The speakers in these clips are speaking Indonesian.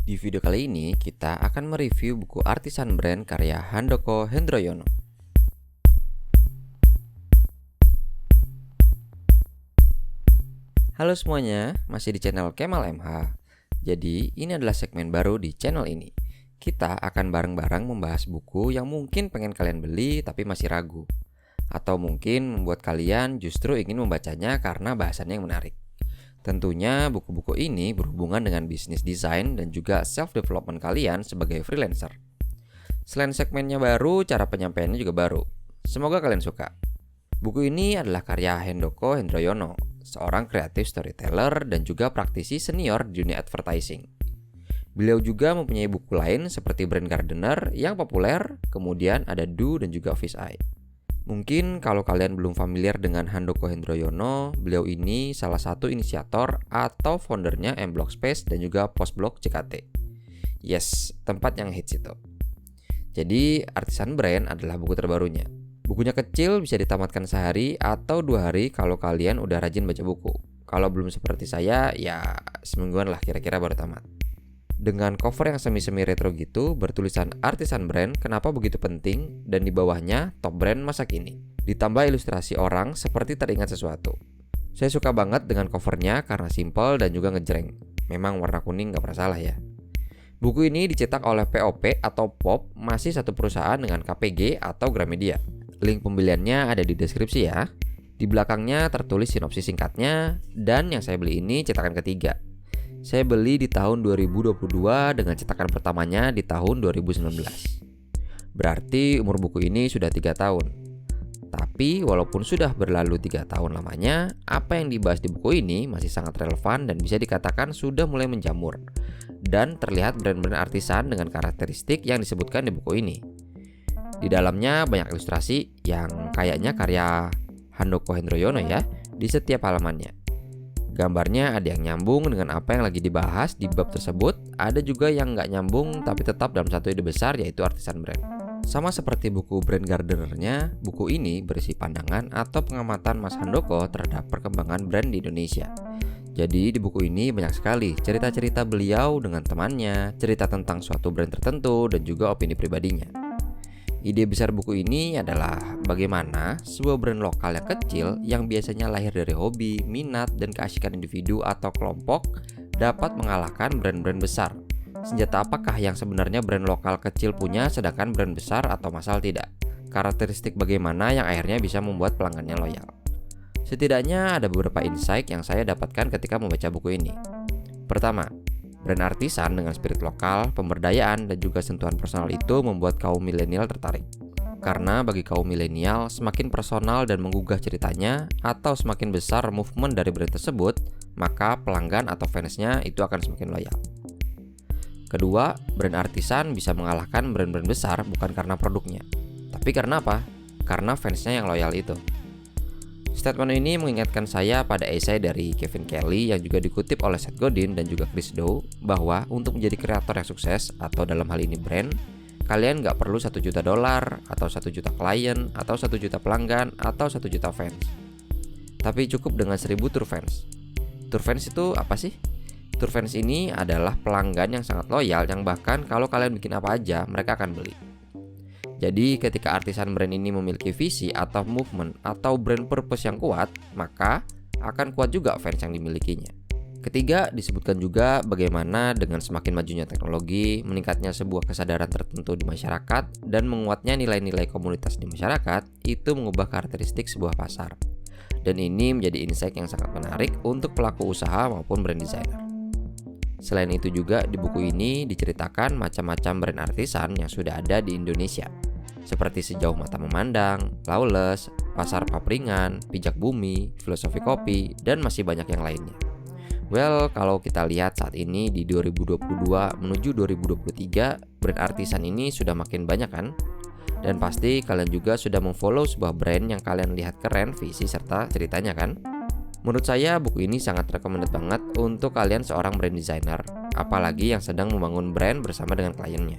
Di video kali ini kita akan mereview buku Artisan Brand karya Handoko Hendroyono. Halo semuanya, masih di channel Kemal MH. Jadi ini adalah segmen baru di channel ini. Kita akan bareng-bareng membahas buku yang mungkin pengen kalian beli tapi masih ragu. Atau mungkin membuat kalian justru ingin membacanya karena bahasannya yang menarik. Tentunya buku-buku ini berhubungan dengan bisnis design dan juga self-development kalian sebagai freelancer. Selain segmennya baru, cara penyampaiannya juga baru. Semoga kalian suka. Buku ini adalah karya Handoko Hendroyono, seorang kreatif storyteller dan juga praktisi senior di dunia advertising. Beliau juga mempunyai buku lain seperti Brand Gardener yang populer, kemudian ada Do dan juga Fish Eye. Mungkin kalau kalian belum familiar dengan Handoko Hendroyono, beliau ini salah satu inisiator atau foundernya Mblog Space dan juga Postblog CKT. Yes, tempat yang hits itu. Jadi, Artisan Brand adalah buku terbarunya. Bukunya kecil, bisa ditamatkan sehari atau 2 hari kalau kalian udah rajin baca buku. Kalau belum seperti saya, ya semingguan lah kira-kira baru tamat. Dengan cover yang semi-semi retro gitu, bertulisan Artisan Brand, kenapa begitu penting, dan di bawahnya top brand masa kini. Ditambah ilustrasi orang seperti teringat sesuatu. Saya suka banget dengan covernya karena simple dan juga ngejreng. Memang warna kuning gak pernah salah ya. Buku ini dicetak oleh POP atau POP, masih satu perusahaan dengan KPG atau Gramedia. Link pembeliannya ada di deskripsi ya. Di belakangnya tertulis sinopsis singkatnya, dan yang saya beli ini cetakan ketiga. Saya beli di tahun 2022 dengan cetakan pertamanya di tahun 2019. Berarti umur buku ini sudah 3 tahun. Tapi walaupun sudah berlalu 3 tahun lamanya, apa yang dibahas di buku ini masih sangat relevan dan bisa dikatakan sudah mulai menjamur. Dan terlihat brand-brand artisan dengan karakteristik yang disebutkan di buku ini. Di dalamnya banyak ilustrasi yang kayaknya karya Handoko Hendroyono ya di setiap halamannya. Gambarnya ada yang nyambung dengan apa yang lagi dibahas di bab tersebut, ada juga yang nggak nyambung tapi tetap dalam satu ide besar yaitu Artisan Brand. Sama seperti buku Brand Gardener-nya, buku ini berisi pandangan atau pengamatan Mas Handoko terhadap perkembangan brand di Indonesia. Jadi di buku ini banyak sekali cerita-cerita beliau dengan temannya, cerita tentang suatu brand tertentu dan juga opini pribadinya. Ide besar buku ini adalah bagaimana sebuah brand lokal yang kecil yang biasanya lahir dari hobi, minat, dan keasikan individu atau kelompok dapat mengalahkan brand-brand besar. Senjata apakah yang sebenarnya brand lokal kecil punya sedangkan brand besar atau massal tidak? Karakteristik bagaimana yang akhirnya bisa membuat pelanggannya loyal? Setidaknya ada beberapa insight yang saya dapatkan ketika membaca buku ini. Pertama, brand artisan dengan spirit lokal, pemberdayaan, dan juga sentuhan personal itu membuat kaum milenial tertarik. Karena bagi kaum milenial, semakin personal dan menggugah ceritanya, atau semakin besar movement dari brand tersebut, maka pelanggan atau fansnya itu akan semakin loyal. Kedua, brand artisan bisa mengalahkan brand-brand besar bukan karena produknya. Tapi karena apa? Karena fansnya yang loyal itu. Statement ini mengingatkan saya pada esai dari Kevin Kelly yang juga dikutip oleh Seth Godin dan juga Chris Do bahwa untuk menjadi kreator yang sukses atau dalam hal ini brand, kalian nggak perlu $1 juta atau 1 juta klien atau 1 juta pelanggan atau 1 juta fans. Tapi cukup dengan 1000 tour fans. Tour fans itu apa sih? Tour fans ini adalah pelanggan yang sangat loyal yang bahkan kalau kalian bikin apa aja mereka akan beli. Jadi ketika artisan brand ini memiliki visi atau movement atau brand purpose yang kuat, maka akan kuat juga fans yang dimilikinya. Ketiga, disebutkan juga bagaimana dengan semakin majunya teknologi, meningkatnya sebuah kesadaran tertentu di masyarakat, dan menguatnya nilai-nilai komunitas di masyarakat, itu mengubah karakteristik sebuah pasar. Dan ini menjadi insight yang sangat menarik untuk pelaku usaha maupun brand designer. Selain itu juga di buku ini diceritakan macam-macam brand artisan yang sudah ada di Indonesia. Seperti Sejauh Mata Memandang, Lawless, Pasar Papringan, Pijak Bumi, Filosofi Kopi, dan masih banyak yang lainnya. Well, kalau kita lihat saat ini di 2022 menuju 2023, brand artisan ini sudah makin banyak kan? Dan pasti kalian juga sudah memfollow sebuah brand yang kalian lihat keren visi serta ceritanya kan? Menurut saya buku ini sangat recommended banget untuk kalian seorang brand designer, apalagi yang sedang membangun brand bersama dengan kliennya.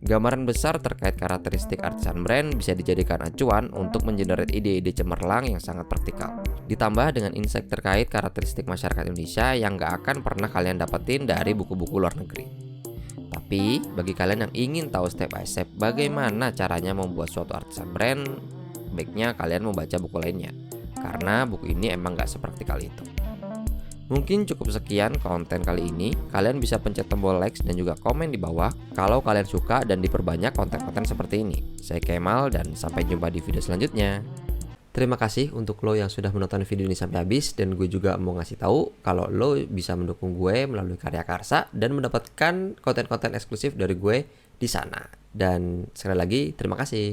Gambaran besar terkait karakteristik artisan brand bisa dijadikan acuan untuk mengenerate ide-ide cemerlang yang sangat praktikal. Ditambah dengan insight terkait karakteristik masyarakat Indonesia yang gak akan pernah kalian dapetin dari buku-buku luar negeri. Tapi bagi kalian yang ingin tahu step by step bagaimana caranya membuat suatu artisan brand, baiknya kalian membaca buku lainnya. Karena buku ini emang gak sepraktikal itu. Mungkin cukup sekian konten kali ini. Kalian bisa pencet tombol like dan juga komen di bawah kalau kalian suka dan diperbanyak konten-konten seperti ini. Saya Kemal dan sampai jumpa di video selanjutnya. Terima kasih untuk lo yang sudah menonton video ini sampai habis, dan gue juga mau ngasih tahu kalau lo bisa mendukung gue melalui Karya Karsa dan mendapatkan konten-konten eksklusif dari gue di sana. Dan sekali lagi terima kasih.